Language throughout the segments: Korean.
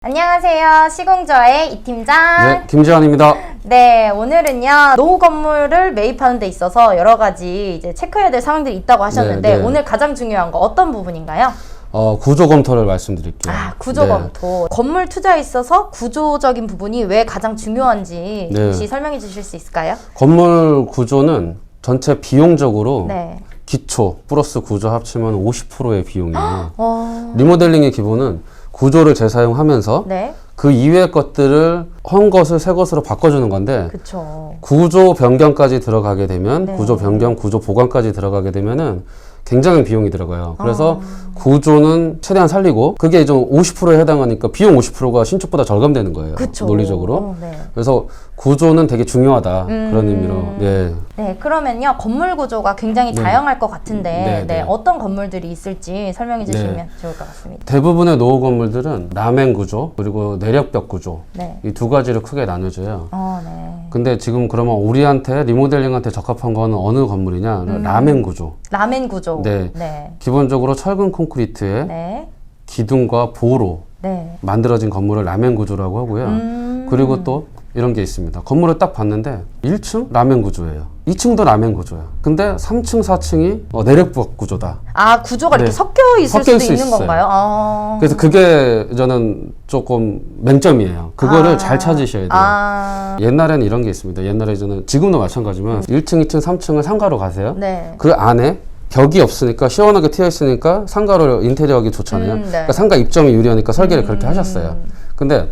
안녕하세요. 시공저의 이 팀장. 네, 김지환입니다. 네, 오늘은요, 노후 건물을 매입하는 데 있어서 여러 가지 이제 체크해야 될 사항들이 있다고 하셨는데, 네. 오늘 가장 중요한 거 어떤 부분인가요? 구조 검토를 말씀드릴게요. 구조 검토. 건물 투자에 있어서 구조적인 부분이 왜 가장 중요한지 네. 혹시 설명해 주실 수 있을까요? 건물 구조는 전체 비용적으로 네. 기초 플러스 구조 합치면 50%의 비용이에요. 어, 리모델링의 기본은 구조를 재사용하면서 네. 그 이외의 것들을 헌 것을 새 것으로 바꿔주는 건데, 그쵸. 구조 변경까지 들어가게 되면, 네. 구조 변경, 구조 보강까지 들어가게 되면은 굉장히 비용이 들어가요. 그래서 구조는 최대한 살리고, 그게 좀 50%에 해당하니까 비용 50%가 신축보다 절감되는 거예요. 그쵸. 논리적으로. 네. 그래서 구조는 되게 중요하다. 그런 의미로. 네. 네, 그러면요, 건물 구조가 굉장히 네. 다양할 것 같은데, 네, 네. 어떤 건물들이 있을지 설명해 주시면 네. 좋을 것 같습니다. 대부분의 노후 건물들은 라멘 구조, 그리고 내력벽 구조. 네. 이 두 가지로 크게 나눠져요. 네. 근데 지금 그러면 우리한테 리모델링한테 적합한 거는 어느 건물이냐? 라멘 구조. 라멘 구조. 네. 네. 기본적으로 철근 콘크리트에 네. 기둥과 보로 네. 만들어진 건물을 라멘 구조라고 하고요. 그리고 또 이런 게 있습니다. 건물을 딱 봤는데 1층 라멘 구조예요. 2층도 라멘 구조야. 근데 3층, 4층이 내력벽 구조다. 구조가 네. 이렇게 섞여 있을 섞여 수도 있을 있는 수 건가요? 그래서 그게 저는 조금 맹점이에요. 그거를 잘 찾으셔야 돼요. 옛날에는 이런 게 있습니다. 옛날에 저는 지금도 마찬가지지만 1층, 2층, 3층을 상가로 가세요. 네. 그 안에 벽이 없으니까 시원하게 트여 있으니까 상가로 인테리어 하기 좋잖아요. 네. 그러니까 상가 입점이 유리하니까 설계를 그렇게 하셨어요. 근데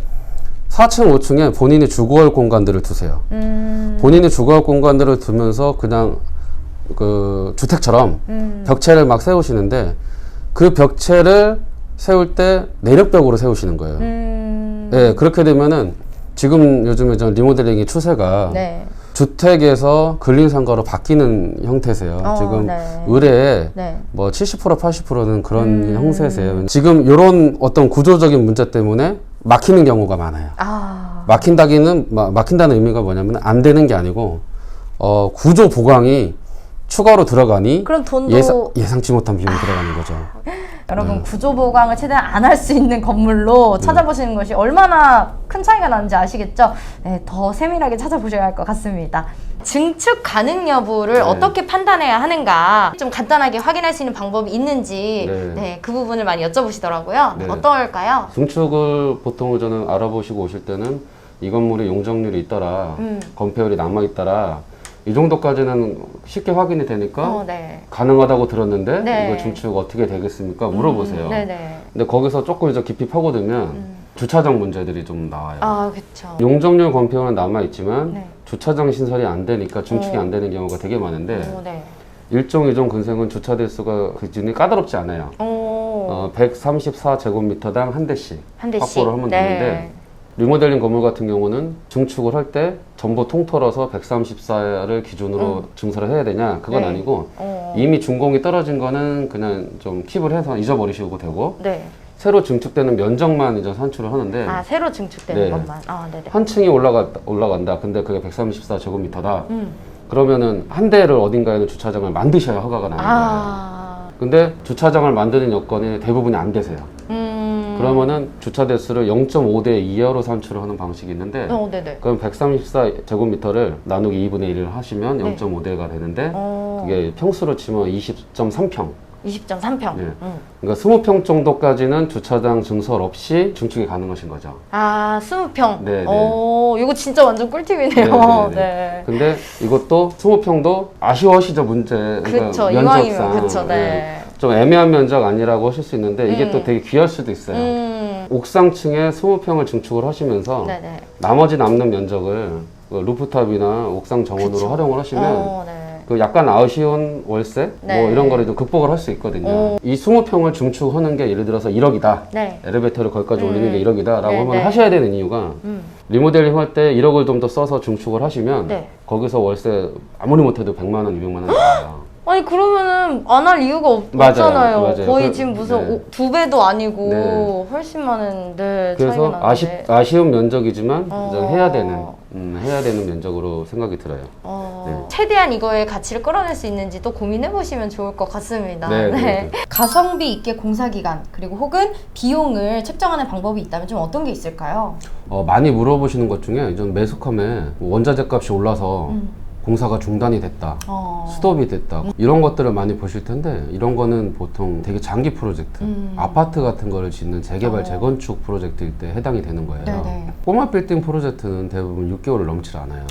4층, 5층에 본인이 주거할 공간들을 두세요. 본인이 주거할 공간들을 두면서 그냥 그 주택처럼 벽체를 막 세우시는데 그 벽체를 세울 때 내력벽으로 세우시는 거예요. 네, 그렇게 되면은 지금 요즘에 전 리모델링의 추세가 네. 주택에서 근린상가로 바뀌는 형태세요. 지금 네. 의뢰에 네. 뭐 70%, 80%는 그런 형태세요. 지금 이런 어떤 구조적인 문제 때문에 막히는 경우가 많아요. 막힌다는 의미가 뭐냐면 안 되는 게 아니고 구조 보강이 추가로 들어가니 그럼 돈도 예상치 못한 비용이 들어가는 거죠. 여러분 구조 보강을 최대한 안 할 수 있는 건물로 찾아보시는 것이 얼마나 큰 차이가 나는지 아시겠죠? 네, 더 세밀하게 찾아보셔야 할 것 같습니다. 증축 가능 여부를 네. 어떻게 판단해야 하는가 좀 간단하게 확인할 수 있는 방법이 있는지 네. 그 부분을 많이 여쭤보시더라고요. 네. 어떨까요? 증축을 보통 저는 알아보시고 오실 때는 이 건물에 용적률이 있더라, 건폐율이 남아있더라, 이 정도까지는 쉽게 확인이 되니까 네. 가능하다고 들었는데 네. 이거 증축 어떻게 되겠습니까? 물어보세요. 네네. 근데 거기서 조금 이제 깊이 파고들면 주차장 문제들이 좀 나와요. 그쵸. 용적률 건폐율은 남아있지만 네. 주차장 신설이 안 되니까 증축이 안 되는 경우가 되게 많은데 네. 1종, 2종 근생은 주차 대수가 기준이 까다롭지 않아요. 134제곱미터당 한 대씩 한 대씩. 확보를 하면 되는데 리모델링 건물 같은 경우는 증축을 할 때 전부 통틀어서 134를 기준으로 증설을 해야 되냐? 그건 네. 아니고 이미 준공이 떨어진 거는 그냥 좀 킵을 해서 잊어버리시고 되고 네. 새로 증축되는 면적만 이제 산출을 하는데 새로 증축되는 네. 것만. 네네. 한 층이 올라간다. 근데 그게 134제곱미터다. 그러면은 한 대를 어딘가에는 주차장을 만드셔야 허가가 나는 거예요. 근데 주차장을 만드는 여건이 대부분이 안 되세요. 그러면은 주차 대수를 0.5대 이하로 산출을 하는 방식이 있는데 네네. 그럼 134제곱미터를 나누기 2분의 1을 하시면 네. 0.5대가 되는데 그게 평수로 치면 20.3평. 20.3평. 네. 그러니까 20평 정도까지는 주차장 증설 없이 증축이 가능하신 거죠. 20평. 네, 네. 이거 진짜 완전 꿀팁이네요. 네, 네, 네. 네. 근데 이것도 20평도 아쉬워하시죠, 문제. 그쵸, 그러니까 이왕이면. 면적상. 그쵸, 네. 좀 애매한 면적 아니라고 하실 수 있는데 이게 또 되게 귀할 수도 있어요. 옥상층에 20평을 증축을 하시면서 네네. 나머지 남는 면적을 그 루프탑이나 옥상 정원으로 그쵸. 활용을 하시면 네. 그 약간 아쉬운 월세 네. 뭐 이런 거를 좀 극복을 할 수 있거든요. 이 20평을 증축하는 게 예를 들어서 1억이다. 네. 엘리베이터를 거기까지 올리는 게 1억이다 라고 네, 하면 네. 하셔야 되는 이유가 리모델링 할 때 1억을 좀 더 써서 증축을 하시면 네. 거기서 월세 아무리 못해도 100만 원, 200만 원 나와요. 아니 그러면은 안 할 이유가 맞아요. 없잖아요. 맞아요. 거의 지금 무슨 네. 2배도 아니고 네. 훨씬 많은 차이가 그래서 나는데. 아쉬운 면적이지만 어. 이제 해야 되는 면적으로 생각이 들어요. 네. 최대한 이거의 가치를 끌어낼 수 있는지도 고민해 보시면 좋을 것 같습니다. 네, 네, 네. 가성비 있게 공사 기간 그리고 혹은 비용을 책정하는 방법이 있다면 좀 어떤 게 있을까요? 많이 물어보시는 것 중에 좀 매수컴에 원자재 값이 올라서 공사가 중단이 됐다, 스톱이 됐다, 이런 것들을 많이 보실 텐데, 이런 거는 보통 되게 장기 프로젝트, 아파트 같은 거를 짓는 재개발, 재건축 프로젝트일 때 해당이 되는 거예요. 네네. 꼬마 빌딩 프로젝트는 대부분 6개월을 넘지 않아요.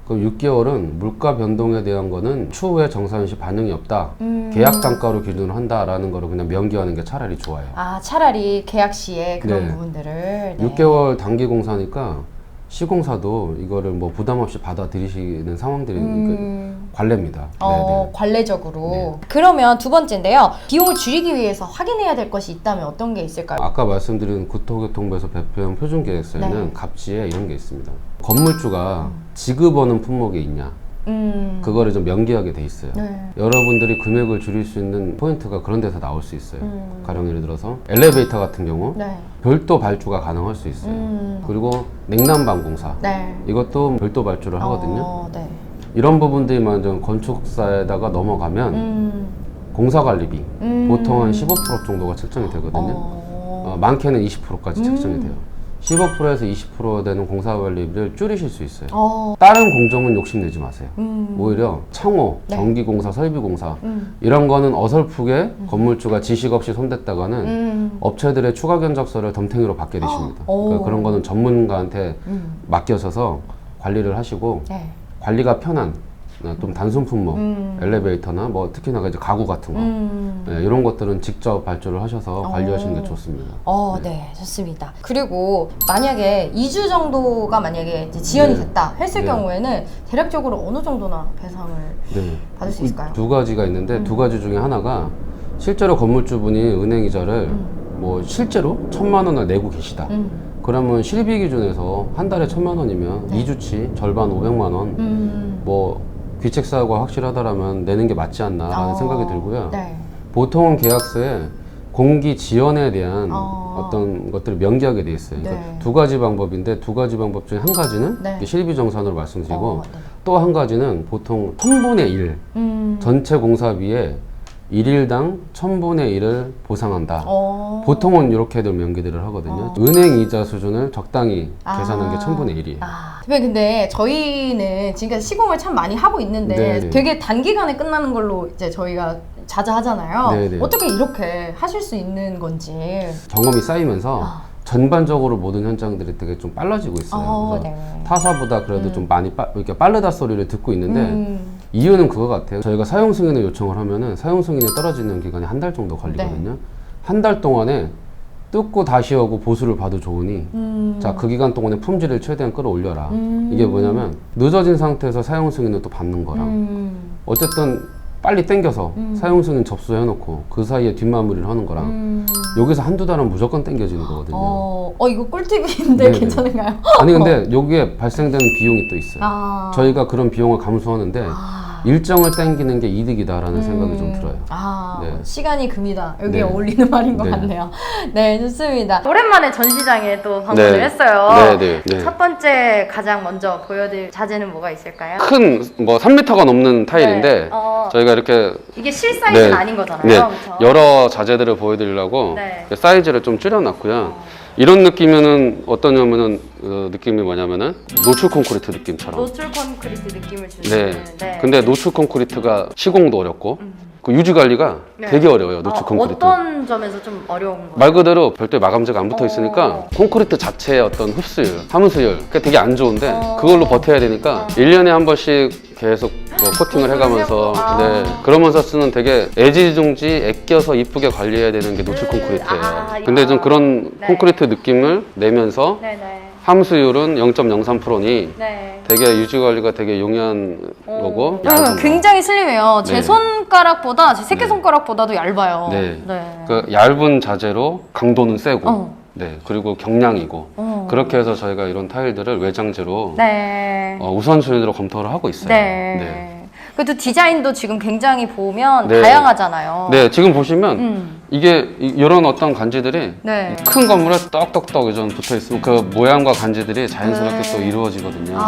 그럼 6개월은 물가 변동에 대한 거는 추후에 정산 시 반영이 없다, 계약 단가로 기준을 한다라는 거를 그냥 명기하는 게 차라리 좋아요. 차라리 계약 시에 그런 네. 부분들을. 네. 6개월 단기 공사니까 시공사도 이거를 뭐 부담 없이 받아들이시는 상황들이 관례입니다. 네네. 관례적으로. 네. 그러면 두 번째인데요. 비용을 줄이기 위해서 확인해야 될 것이 있다면 어떤 게 있을까요? 아까 말씀드린 국토교통부에서 발표한 표준계획서에는 네. 갑지에 이런 게 있습니다. 건물주가 지급하는 품목이 있냐, 그거를 좀 명기하게 돼 있어요. 네. 여러분들이 금액을 줄일 수 있는 포인트가 그런 데서 나올 수 있어요. 가령 예를 들어서 엘리베이터 같은 경우 네. 별도 발주가 가능할 수 있어요. 그리고 냉난방 공사, 네. 이것도 별도 발주를 하거든요. 네. 이런 부분들만 좀 건축사에다가 넘어가면 공사관리비 보통 한 15% 정도가 책정이 되거든요. 많게는 20%까지 책정이 돼요. 15%에서 20% 되는 공사관리비를 줄이실 수 있어요. 다른 공정은 욕심내지 마세요. 오히려 창호, 네. 전기공사, 설비공사 이런 거는 어설프게 건물주가 지식 없이 손댔다가는 업체들의 추가 견적서를 덤탱이로 받게 되십니다. 그러니까 그런 거는 전문가한테 맡겨서서 관리를 하시고, 네. 관리가 편한 좀 단순 품목, 엘리베이터나 뭐 특히나 이제 가구 같은 거, 이런 것들은 직접 발주를 하셔서 관리하시는 게 좋습니다. 네, 좋습니다. 그리고 만약에 2주 정도가 만약에 이제 지연이 네. 됐다 했을 네. 경우에는 대략적으로 어느 정도나 배상을 네. 받을 수 있을까요? 두 가지가 있는데 두 가지 중에 하나가 실제로 건물주분이 은행 이자를 뭐 실제로 1,000만 원을 내고 계시다. 그러면 실비 기준에서 한 달에 1,000만 원이면 네. 2주치 절반 500만 원, 뭐 귀책사유가 확실하다라면 내는 게 맞지 않나라는 생각이 들고요. 네. 보통은 계약서에 공기 지연에 대한 어떤 것들을 명기하게 돼 있어요. 그러니까 네. 두 가지 방법인데, 두 가지 방법 중에 한 가지는 네. 실비 정산으로 말씀드리고, 네. 또 한 가지는 보통 1000분의 1 전체 공사비에 1일당 1000분의 1을 보상한다. 보통은 이렇게들 명기들을 하거든요. 은행 이자 수준을 적당히 계산한 게 1000분의 1이에요. 대표님, 근데 저희는 지금까지 시공을 참 많이 하고 있는데 네네. 되게 단기간에 끝나는 걸로 이제 저희가 자자하잖아요. 네네. 어떻게 이렇게 하실 수 있는 건지. 경험이 쌓이면서 전반적으로 모든 현장들이 되게 좀 빨라지고 있어요. 그래서 네. 타사보다 그래도 좀 많이 이렇게 빠르다 소리를 듣고 있는데, 이유는 그거 같아요. 저희가 사용 승인을 요청을 하면은 사용 승인이 떨어지는 기간이 한 달 정도 걸리거든요. 한 달 동안에 뜯고 다시 오고 보수를 봐도 좋으니, 자, 그 기간 동안에 품질을 최대한 끌어올려라. 이게 뭐냐면 늦어진 상태에서 사용 승인을 또 받는 거랑, 어쨌든 빨리 땡겨서 사용 승인 접수해놓고 그 사이에 뒷마무리를 하는 거랑, 여기서 한두 달은 무조건 땡겨지는 거거든요. 이거 꿀팁인데 네네. 괜찮은가요? 아니 근데 여기에 발생되는 비용이 또 있어요. 저희가 그런 비용을 감수하는데 일정을 땡기는 게 이득이다라는 생각이 좀 들어요. 네. 시간이 금이다. 여기에 네. 어울리는 말인 것 네. 같네요. 네, 좋습니다. 오랜만에 전시장에 또 방문을 네. 했어요. 네, 네. 첫 번째 가장 먼저 보여드릴 자재는 뭐가 있을까요? 큰 뭐 3m가 넘는 타일인데, 네. 저희가 이렇게 이게 실 사이즈는 네. 아닌 거잖아요. 네, 그렇죠? 여러 자재들을 보여드리려고 네. 사이즈를 좀 줄여놨고요. 이런 느낌은 어떠냐면은, 느낌이 뭐냐면은 노출 콘크리트 느낌처럼. 노출 콘크리트 느낌을 주는. 네. 근데 노출 콘크리트가 시공도 어렵고 그 유지 관리가 네. 되게 어려워요. 노출 콘크리트. 어떤 점에서 좀 어려운 거예요? 말 그대로 별도의 마감재가 안 붙어 있으니까 콘크리트 자체의 어떤 흡수율, 함수율, 그게 되게 안 좋은데 그걸로 버텨야 되니까 1년에 한 번씩 계속 뭐 코팅을 해가면서, 네, 그러면서 쓰는 되게 애지중지 아껴서 이쁘게 관리해야 되는 게 노출 콘크리트예요. 근데 좀 그런 네. 콘크리트 느낌을 내면서 네네. 함수율은 0.03%니 네. 되게 유지 관리가 되게 용이한 거고. 얇은 거. 굉장히 슬림해요. 제 네. 손가락보다, 제 새끼손가락보다도 얇아요. 네. 그 얇은 자재로 강도는 세고, 네, 그리고 경량이고, 그렇게 해서 저희가 이런 타일들을 외장재로 네. 우선순위로 검토를 하고 있어요. 네. 그래도 디자인도 지금 굉장히 보면 네. 다양하잖아요. 네, 지금 보시면 이게 이런 어떤 간지들이 네. 큰 건물에 떡떡떡 이전 붙어 있으면 그 모양과 간지들이 자연스럽게 네. 또 이루어지거든요.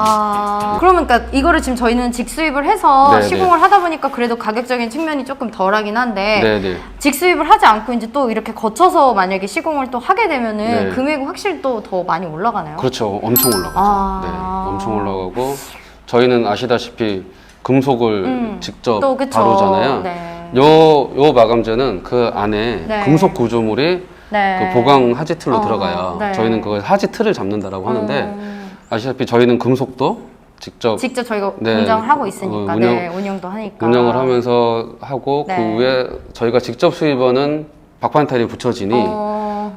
그러면 그러니까 이거를 지금 저희는 직수입을 해서 네, 시공을 하다 보니까 그래도 가격적인 측면이 조금 덜하긴 한데 네, 네. 직수입을 하지 않고 이제 또 이렇게 거쳐서 만약에 시공을 또 하게 되면은 네. 금액은 확실히 또 더 많이 올라가나요? 그렇죠. 엄청 올라가죠. 네, 엄청 올라가고 저희는 아시다시피 금속을 직접 또 그쵸. 다루잖아요. 네. 요 마감재는 그 안에 네. 금속 구조물이 네. 그 보강 하지 틀로 들어가요. 네. 저희는 그걸 하지 틀을 잡는다라고 하는데 아시다시피 저희는 금속도 직접 저희가 네, 공장을 하고 있으니까 운영도 하니까 운영을 하면서 하고 네. 그 후에 저희가 직접 수입하는 박판 타일이 붙여지니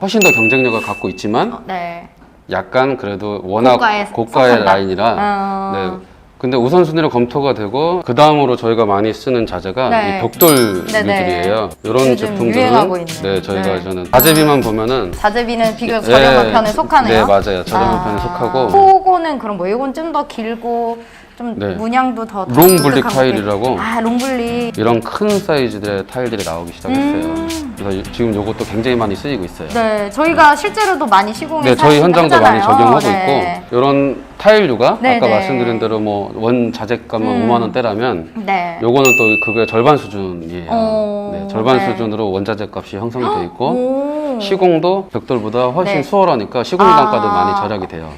훨씬 더 경쟁력을 갖고 있지만 네. 약간 그래도 워낙 고가의 속한다. 라인이라 네. 근데 우선순위로 검토가 되고 그 다음으로 저희가 많이 쓰는 자재가 네. 이 벽돌 네네. 유들이에요. 이런 요즘 제품들은 유행하고 있는. 네, 저희가 네. 이제는 자재비만 보면은 자재비는 비교적 저렴한 네, 편에 속하네요. 네, 맞아요. 저렴한 편에 속하고 요거는 그럼 뭐 요건 좀 더 길고 좀 네. 문양도 더 롱블릭 독특한 타일이라고 게. 롱블릭. 이런 큰 사이즈의 타일들이 나오기 시작했어요. 그래서 지금 요것도 굉장히 많이 쓰이고 있어요. 네, 저희가 실제로도 많이 시공에 네, 저희 현장도 많이 적용하고 네. 있고 이런 타일류가 네, 아까 네. 말씀드린 대로 뭐 원 자재값만 5만 원대라면 네. 요거는 또 그거의 절반 수준이에요. 네, 절반 네. 수준으로 원자재 값이 형성이 돼 있고 오. 시공도 벽돌보다 훨씬 네. 수월하니까 시공 단가도 많이 절약이 돼요.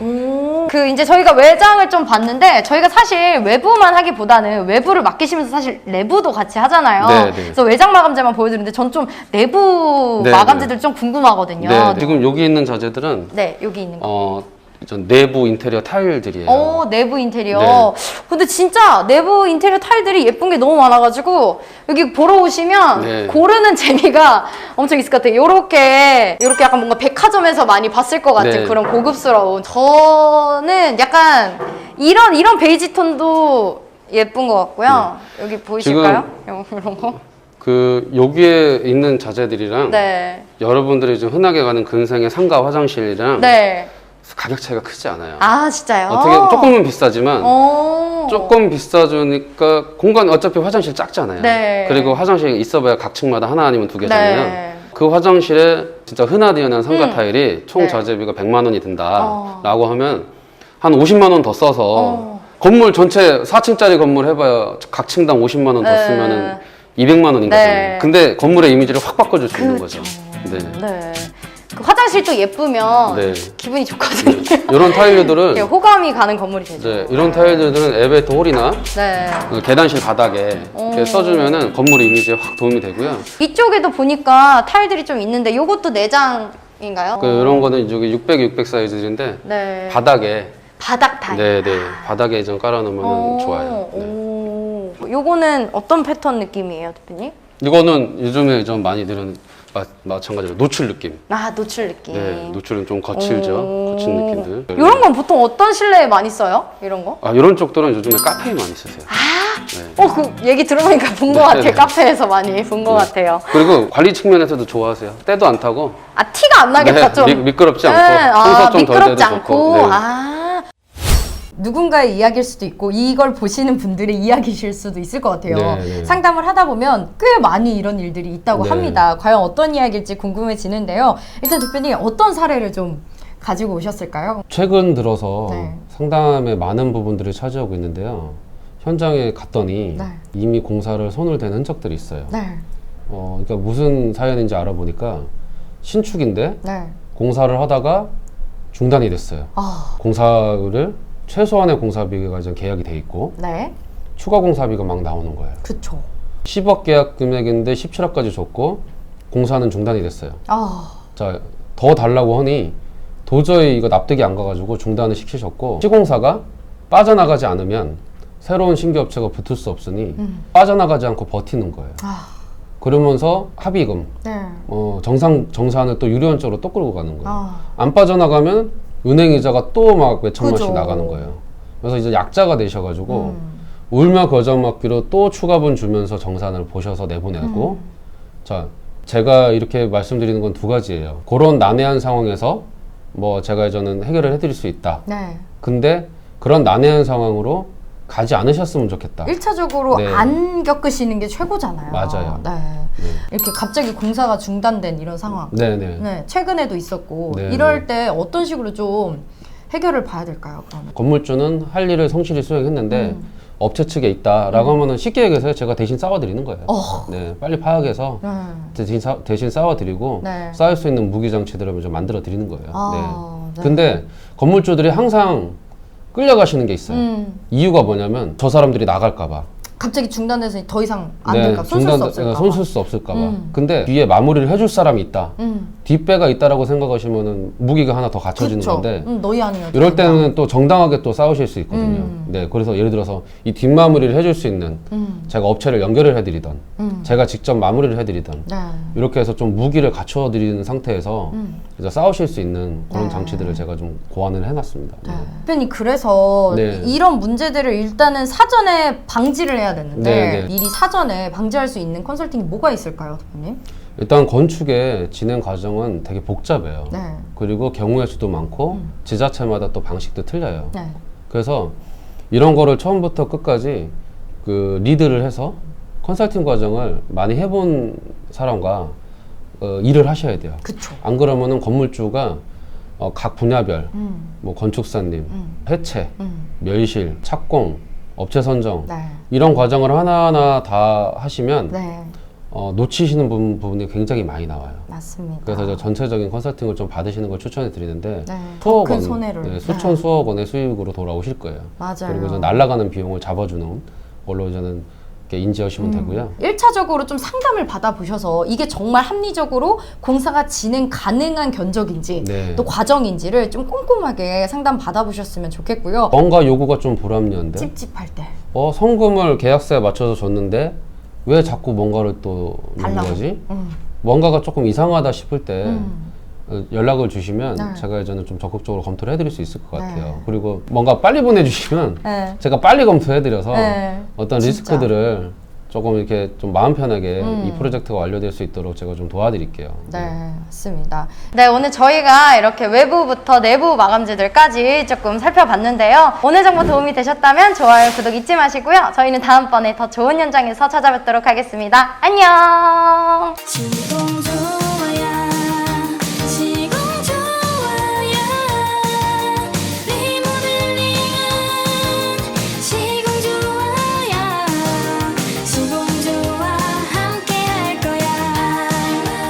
그 이제 저희가 외장을 좀 봤는데 저희가 사실 외부만 하기보다는 외부를 맡기시면서 사실 내부도 같이 하잖아요. 네, 네. 그래서 외장 마감재만 보여드리는데 전 좀 내부 네, 마감재들 좀 궁금하거든요. 네, 지금 여기 있는 자재들은 네, 여기 있는 거. 전 내부 인테리어 타일들이에요. 내부 인테리어. 네. 근데 진짜 내부 인테리어 타일들이 예쁜 게 너무 많아가지고 여기 보러 오시면 네. 고르는 재미가 엄청 있을 것 같아요. 요렇게 약간 뭔가 백화점에서 많이 봤을 것 같은 네. 그런 고급스러운. 저는 약간 이런 베이지 톤도 예쁜 것 같고요. 여기 보이실까요? 이런 거. 그 여기에 있는 자재들이랑 네. 여러분들이 좀 흔하게 가는 근생의 상가 화장실이랑 네. 가격 차이가 크지 않아요. 아, 진짜요? 어떻게 조금은 비싸지만 오. 조금 비싸주니까 공간 어차피 화장실 작잖아요. 네. 그리고 화장실 있어봐야 각층마다 하나 아니면 두 개잖아요. 네. 그 화장실에 진짜 흔하디흔한 상가 타일이 총 네. 자재비가 100만 원이 든다라고 하면 한 50만 원 더 써서 어. 건물 전체 4층짜리 건물 해봐야 각층당 50만 원 더 네. 쓰면은 200만 원인 네. 거잖아요. 근데 건물의 이미지를 확 바꿔줄 수 있는 거죠. 네. 네. 그 화장실도 예쁘면 네. 기분이 좋거든요. 이런 타일들은 네, 호감이 가는 건물이 되죠. 네, 이런 타일들은 엘리베이터 홀이나 네. 그 계단실 바닥에 이렇게 써주면은 건물 이미지에 확 도움이 되고요. 이쪽에도 보니까 타일들이 좀 있는데 이것도 내장인가요? 이런 거는 이쪽에 600, 600 사이즈인데 네. 바닥에 바닥 타일. 네. 바닥에 좀 깔아놓으면 좋아요. 네. 오. 요거는 어떤 패턴 느낌이에요, 대표님? 이거는 요즘에 좀 많이 들은 마찬가지로 노출 느낌. 노출 느낌. 네, 노출은 좀 거칠죠. 거친 느낌들. 이런 건 보통 어떤 실내에 많이 써요? 이런 거? 이런 쪽들은 요즘에 카페에 많이 쓰세요. 네. 그 얘기 들어보니까 본 것 네, 같아요. 네. 카페에서 많이 본 것 같아요. 그리고 관리 측면에서도 좋아하세요. 때도 안 타고. 티가 안 나겠다, 좀. 미끄럽지 않고. 청소 좀 덜 미끄럽지 돼도 않고. 좋고. 네. 누군가의 이야기일 수도 있고 이걸 보시는 분들의 이야기실 수도 있을 것 같아요. 네. 상담을 하다 보면 꽤 많이 이런 일들이 있다고 네. 합니다. 과연 어떤 이야기일지 궁금해지는데요. 일단 대표님 어떤 사례를 좀 가지고 오셨을까요? 최근 들어서 네. 상담의 많은 부분들이 차지하고 있는데요. 현장에 갔더니 네. 이미 공사를 손을 댄 흔적들이 있어요. 네. 그러니까 무슨 사연인지 알아보니까 신축인데 네. 공사를 하다가 중단이 됐어요. 공사를 최소한의 공사비가 이제 계약이 돼 있고 네. 추가 공사비가 막 나오는 거예요. 그쵸. 10억 계약 금액인데 17억까지 줬고 공사는 중단이 됐어요. 자, 더 달라고 하니 도저히 이거 납득이 안 가가지고 중단을 시키셨고 시공사가 빠져나가지 않으면 새로운 신규 업체가 붙을 수 없으니 빠져나가지 않고 버티는 거예요. 그러면서 합의금, 네. 정산을 또 유료원적으로 또 끌고 가는 거예요. 안 빠져나가면 은행 이자가 또 막 몇천만씩 그죠. 나가는 거예요. 그래서 이제 약자가 되셔가지고 울며 거저 먹기로 또 추가분 주면서 정산을 보셔서 내보내고 자, 제가 이렇게 말씀드리는 건 두 가지예요. 그런 난해한 상황에서 뭐 제가 저는 해결을 해드릴 수 있다. 네. 근데 그런 난해한 상황으로 가지 않으셨으면 좋겠다. 1차적으로 네. 안 겪으시는 게 최고잖아요. 맞아요. 네. 이렇게 갑자기 공사가 중단된 이런 상황. 네네. 네, 최근에도 있었고 네. 이럴 때 어떤 식으로 좀 해결을 봐야 될까요? 그러면? 건물주는 할 일을 성실히 수행했는데 업체 측에 있다라고 하면은 쉽게 얘기해서 제가 대신 싸워드리는 거예요. 네, 빨리 파악해서 대신 싸워드리고 네. 쌓을 수 있는 무기 장치들을 좀 만들어 드리는 거예요. 아, 네. 근데 건물주들이 항상 끌려가시는 게 있어요. 이유가 뭐냐면 저 사람들이 나갈까봐. 갑자기 중단돼서 더 이상 안 될까? 손쓸 수 없을까? 손쓸 수 없을까봐. 근데 뒤에 마무리를 해줄 사람이 있다. 뒷배가 있다라고 생각하시면은 무기가 하나 더 갖춰지는 그쵸. 건데. 너희 아니면 이럴 때는 또 정당하게 또 싸우실 수 있거든요. 네, 그래서 예를 들어서 이 뒷마무리를 해줄 수 있는 제가 업체를 연결을 해드리던, 제가 직접 마무리를 해드리던, 네. 이렇게 해서 좀 무기를 갖춰드리는 상태에서 이제 싸우실 수 있는 그런 네. 장치들을 제가 좀 고안을 해놨습니다. 네. 대표님 그래서 네. 이런 문제들을 일단은 사전에 방지를 해야 되는데 네, 네. 미리 사전에 방지할 수 있는 컨설팅이 뭐가 있을까요, 대표님? 일단 건축의 진행 과정은 되게 복잡해요. 네. 그리고 경우의 수도 많고 지자체마다 또 방식도 틀려요. 네. 그래서 이런 거를 처음부터 끝까지 그 리드를 해서 컨설팅 과정을 많이 해본 사람과 일을 하셔야 돼요. 그쵸. 안 그러면은 건물주가 각 분야별, 뭐 건축사님, 해체, 멸실, 착공, 업체 선정 네. 이런 과정을 하나하나 다 하시면 네. 놓치시는 부분이 굉장히 많이 나와요. 맞습니다. 그래서 저 전체적인 컨설팅을 좀 받으시는 걸 추천해 드리는데 네. 수억 큰 원, 손해를. 네, 수천 수억 원의 수익으로 돌아오실 거예요. 맞아요. 그리고 이제 날아가는 비용을 잡아주는 걸로 저는 이렇게 인지하시면 되고요. 1차적으로 좀 상담을 받아보셔서 이게 정말 합리적으로 공사가 진행 가능한 견적인지 네. 또 과정인지를 좀 꼼꼼하게 상담 받아보셨으면 좋겠고요. 뭔가 요구가 좀 불합리한데 찝찝할 때. 성금을 계약서에 맞춰서 줬는데 왜 자꾸 뭔가를 또 넣는 달라고. 거지? 뭔가가 조금 이상하다 싶을 때 연락을 주시면 네. 제가 이제는 좀 적극적으로 검토를 해드릴 수 있을 것 같아요. 네. 그리고 뭔가 빨리 보내주시면 네. 제가 빨리 검토해드려서 네. 어떤 진짜. 리스크들을 조금 이렇게 좀 마음 편하게 이 프로젝트가 완료될 수 있도록 제가 좀 도와드릴게요. 네, 맞습니다. 네, 오늘 저희가 이렇게 외부부터 내부 마감재들까지 조금 살펴봤는데요. 오늘 정보 도움이 되셨다면 좋아요, 구독 잊지 마시고요. 저희는 다음번에 더 좋은 현장에서 찾아뵙도록 하겠습니다. 안녕!